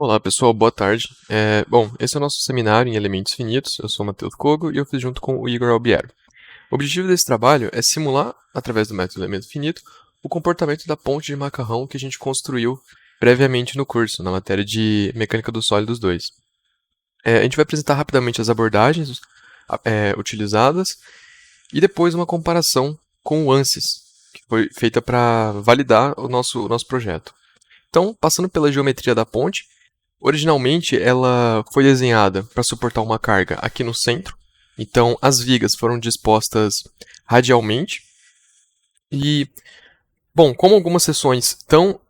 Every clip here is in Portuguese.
Olá pessoal, boa tarde. Bom, esse é o nosso seminário em elementos finitos. Eu sou o Matheus Kogo e eu fiz junto com o Igor Albiero. O objetivo desse trabalho é simular, através do método elemento finito, o comportamento da ponte de macarrão que a gente construiu previamente no curso, na matéria de Mecânica dos Sólidos 2. A gente vai apresentar rapidamente as abordagens utilizadas e depois uma comparação com o ANSYS, que foi feita para validar o nosso projeto. Então, passando pela geometria da ponte, originalmente, ela foi desenhada para suportar uma carga aqui no centro. Então, as vigas foram dispostas radialmente. E, bom, como algumas seções estão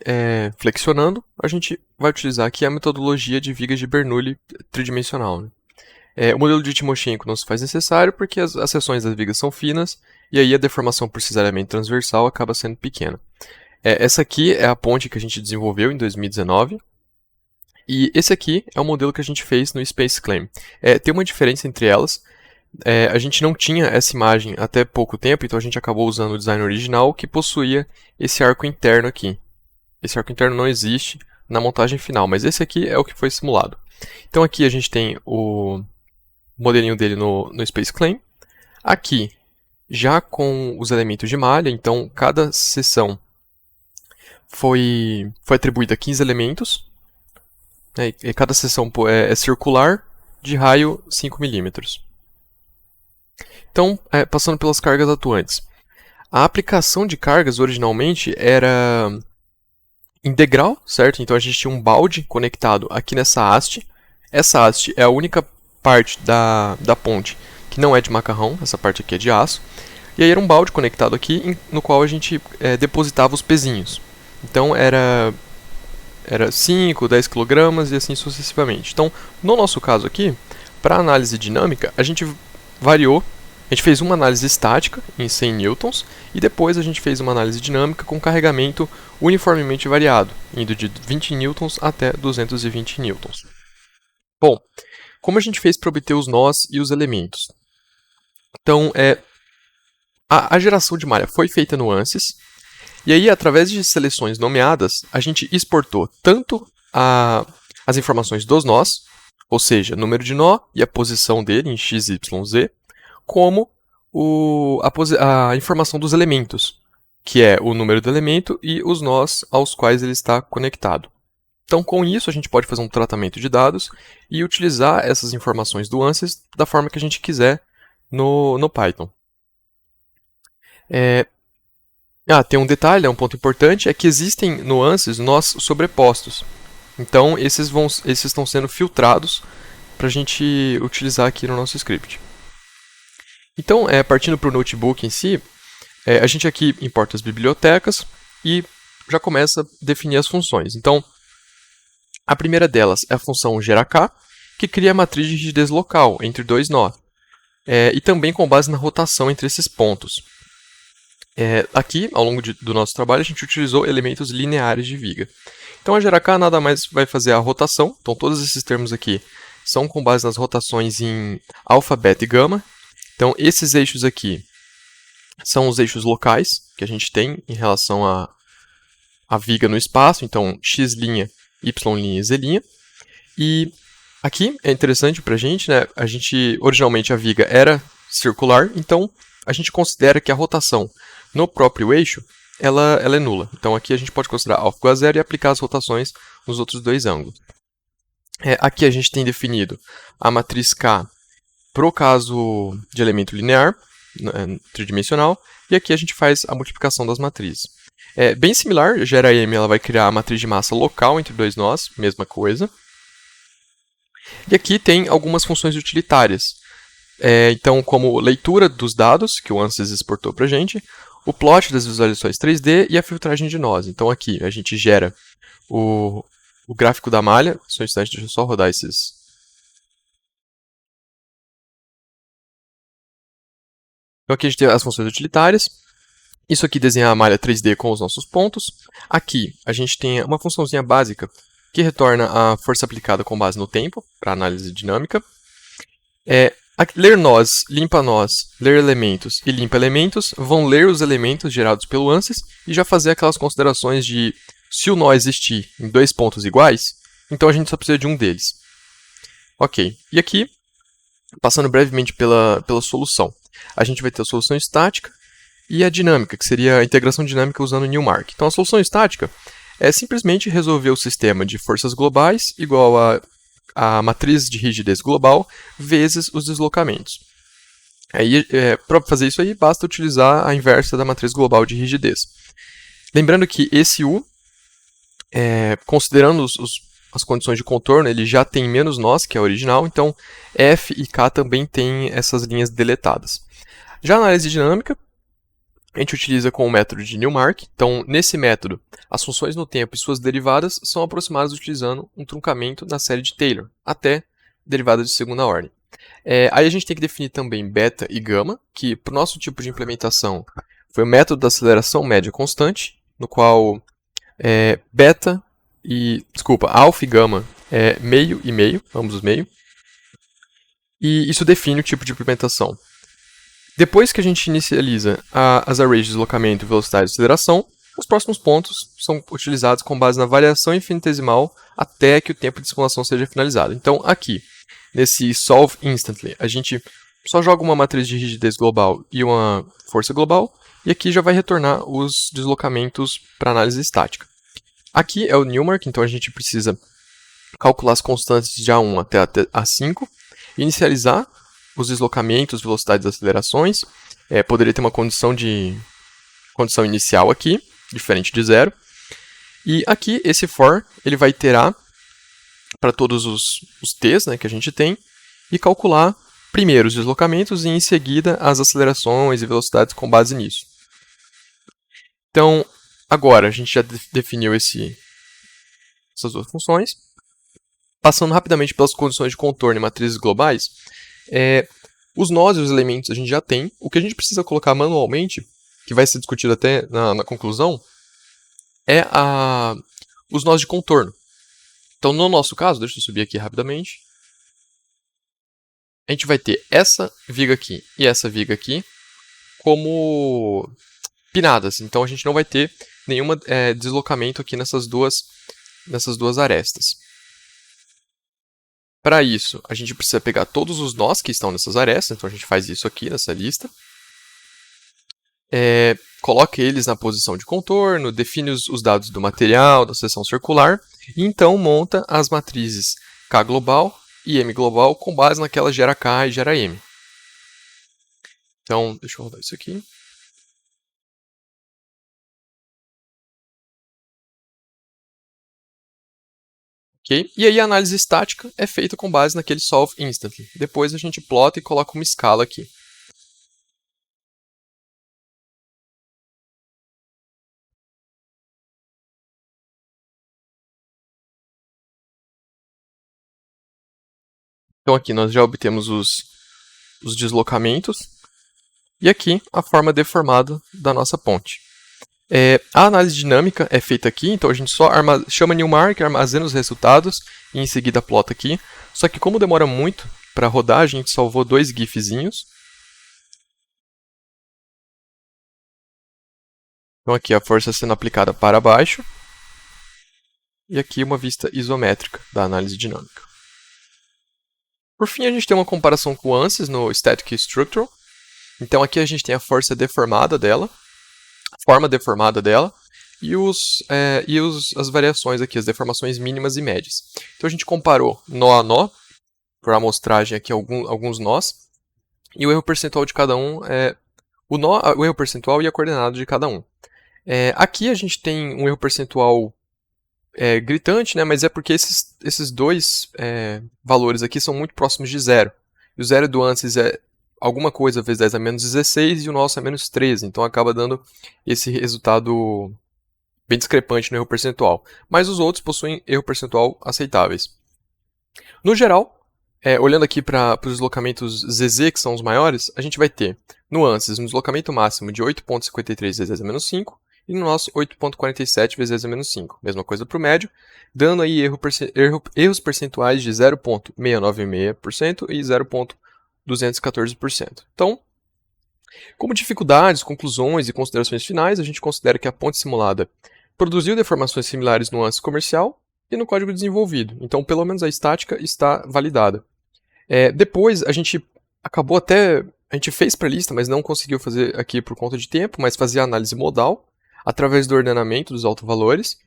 flexionando, a gente vai utilizar aqui a metodologia de vigas de Bernoulli tridimensional. Né? O modelo de Timoshenko não se faz necessário porque as seções das vigas são finas e aí a deformação por cisalhamento transversal acaba sendo pequena. Essa aqui é a ponte que a gente desenvolveu em 2019. E esse aqui é o modelo que a gente fez no Space Claim. Tem uma diferença entre elas. A gente não tinha essa imagem até pouco tempo, então a gente acabou usando o design original que possuía esse arco interno aqui. Esse arco interno não existe na montagem final, mas esse aqui é o que foi simulado. Então aqui a gente tem o modelinho dele no Space Claim. Aqui, já com os elementos de malha, então cada seção foi atribuída a 15 elementos. E cada seção é circular, de raio 5 mm. Então, passando pelas cargas atuantes. A aplicação de cargas originalmente era em degrau, certo? Então a gente tinha um balde conectado aqui nessa haste. Essa haste é a única parte da ponte que não é de macarrão, essa parte aqui é de aço. E aí era um balde conectado aqui, no qual a gente depositava os pezinhos. Então era 5, 10 kg e assim sucessivamente. Então, no nosso caso aqui, para análise dinâmica, a gente variou, a gente fez uma análise estática em 100 newtons e depois a gente fez uma análise dinâmica com carregamento uniformemente variado, indo de 20 newtons até 220 newtons. Bom, como a gente fez para obter os nós e os elementos? Então, a geração de malha foi feita no ANSYS. E aí, através de seleções nomeadas, a gente exportou tanto as informações dos nós, ou seja, número de nó e a posição dele em x, y, z, como a informação dos elementos, que é o número do elemento e os nós aos quais ele está conectado. Então, com isso, a gente pode fazer um tratamento de dados e utilizar essas informações do ANSYS da forma que a gente quiser no Python. Tem um detalhe, um ponto importante, é que existem no ANSYS nós sobrepostos. Então, esses estão sendo filtrados para a gente utilizar aqui no nosso script. Então, partindo para o notebook em si, a gente aqui importa as bibliotecas e já começa a definir as funções. Então, a primeira delas é a função geraK, que cria a matriz de rigidez local entre dois nós, e também com base na rotação entre esses pontos. Aqui, ao longo do nosso trabalho, a gente utilizou elementos lineares de viga. Então, a geraK nada mais vai fazer a rotação. Então, todos esses termos aqui são com base nas rotações em alfa, beta e gama. Então, esses eixos aqui são os eixos locais que a gente tem em relação à viga no espaço. Então, x', y' e z'. E aqui é interessante para a gente, né? Originalmente, a viga era circular, então a gente considera que a rotação no próprio eixo, ela é nula. Então aqui a gente pode considerar alfa igual a zero e aplicar as rotações nos outros dois ângulos. Aqui a gente tem definido a matriz K para o caso de elemento linear, tridimensional, e aqui a gente faz a multiplicação das matrizes. Bem similar, a gera M ela vai criar a matriz de massa local entre dois nós, mesma coisa. E aqui tem algumas funções utilitárias. Então, como leitura dos dados que o ANSYS exportou para a gente, o plot das visualizações 3D e a filtragem de nós. Então, aqui a gente gera o gráfico da malha. Só um instante, deixa eu só rodar esses. Então, aqui a gente tem as funções utilitárias. Isso aqui desenha a malha 3D com os nossos pontos. Aqui a gente tem uma funçãozinha básica que retorna a força aplicada com base no tempo, para análise dinâmica. Ler nós, limpa nós, ler elementos e limpa elementos vão ler os elementos gerados pelo ANSYS e já fazer aquelas considerações de se o nó existir em dois pontos iguais, então a gente só precisa de um deles. Ok, e aqui, passando brevemente pela solução. A gente vai ter a solução estática e a dinâmica, que seria a integração dinâmica usando o Newmark. Então a solução estática é simplesmente resolver o sistema de forças globais igual a matriz de rigidez global vezes os deslocamentos. Aí, para fazer isso aí, basta utilizar a inversa da matriz global de rigidez. Lembrando que esse U, considerando as condições de contorno, ele já tem menos nós, que é a original, então F e K também têm essas linhas deletadas. Já a análise dinâmica, a gente utiliza com o método de Newmark. Então, nesse método, as funções no tempo e suas derivadas são aproximadas utilizando um truncamento na série de Taylor, até derivadas de segunda ordem. Aí a gente tem que definir também beta e gama, que para o nosso tipo de implementação foi o método da aceleração média constante, no qual alfa e gama é meio e meio, ambos os meio, e isso define o tipo de implementação. Depois que a gente inicializa as arrays de deslocamento, velocidade e aceleração, os próximos pontos são utilizados com base na variação infinitesimal até que o tempo de simulação seja finalizado. Então, aqui, nesse Solve Instantly, a gente só joga uma matriz de rigidez global e uma força global, e aqui já vai retornar os deslocamentos para análise estática. Aqui é o Newmark, então a gente precisa calcular as constantes de A1 até A5, inicializar os deslocamentos, velocidades e acelerações. Poderia ter uma condição inicial aqui, diferente de zero. E aqui, esse for, ele vai iterar para todos os t's, né, que a gente tem, e calcular primeiro os deslocamentos e em seguida as acelerações e velocidades com base nisso. Então, agora a gente já definiu essas duas funções. Passando rapidamente pelas condições de contorno e matrizes globais, os nós e os elementos a gente já tem. O que a gente precisa colocar manualmente, que vai ser discutido até na conclusão, é os nós de contorno. Então, no nosso caso, deixa eu subir aqui rapidamente, a gente vai ter essa viga aqui e essa viga aqui como pinadas. Então, a gente não vai ter nenhum deslocamento aqui nessas duas arestas. Para isso, a gente precisa pegar todos os nós que estão nessas arestas, então a gente faz isso aqui nessa lista. Coloca eles na posição de contorno, define os dados do material, da seção circular, e então monta as matrizes K global e M global com base naquela gera K e gera M. Então, deixa eu rodar isso aqui. Okay? E aí a análise estática é feita com base naquele Solve Instantly. Depois a gente plota e coloca uma escala aqui. Então aqui nós já obtemos os deslocamentos e aqui a forma deformada da nossa ponte. A análise dinâmica é feita aqui, então a gente só chama Newmark, armazena os resultados e em seguida plota aqui. Só que como demora muito para rodar, a gente salvou 2 gifzinhos. Então aqui a força sendo aplicada para baixo. E aqui uma vista isométrica da análise dinâmica. Por fim, a gente tem uma comparação com o ANSYS no Static Structural. Então aqui a gente tem a força deformada dela, a forma deformada dela, e as variações aqui, as deformações mínimas e médias. Então a gente comparou nó a nó, por amostragem aqui alguns nós, e o erro percentual de cada um o erro percentual e a coordenada de cada um. Aqui a gente tem um erro percentual gritante, né, mas é porque esses dois valores aqui são muito próximos de zero. E o zero do ANSYS é alguma coisa vezes 10 a menos 16 e o nosso é menos 13. Então acaba dando esse resultado bem discrepante no erro percentual. Mas os outros possuem erro percentual aceitáveis. No geral, olhando aqui para os deslocamentos ZZ, que são os maiores, a gente vai ter no ANSYS um deslocamento máximo de 8,53 vezes 10 a menos 5 e no nosso 8,47 vezes 10 a menos 5. Mesma coisa para o médio, dando aí erros percentuais de 0,696% e 0,214%. Então, como dificuldades, conclusões e considerações finais, a gente considera que a ponte simulada produziu deformações similares no ANSYS comercial e no código desenvolvido. Então, pelo menos a estática está validada. Depois, a gente acabou até... A gente fez para a lista, mas não conseguiu fazer aqui por conta de tempo, mas fazia análise modal, através do ordenamento dos autovalores.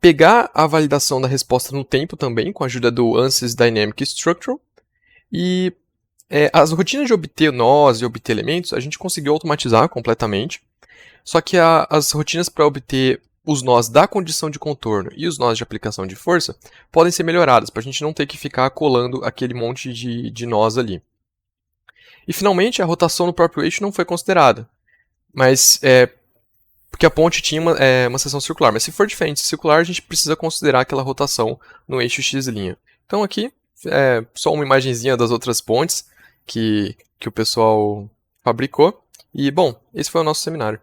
Pegar a validação da resposta no tempo também, com a ajuda do ANSYS Dynamic Structural. E as rotinas de obter nós e obter elementos, a gente conseguiu automatizar completamente. Só que as rotinas para obter os nós da condição de contorno e os nós de aplicação de força podem ser melhoradas, para a gente não ter que ficar colando aquele monte de nós ali. E finalmente, a rotação no próprio eixo não foi considerada, mas porque a ponte tinha uma seção circular. Mas se for diferente circular, a gente precisa considerar aquela rotação no eixo x'. Então aqui, só uma imagenzinha das outras pontes que o pessoal fabricou. E, bom, esse foi o nosso seminário.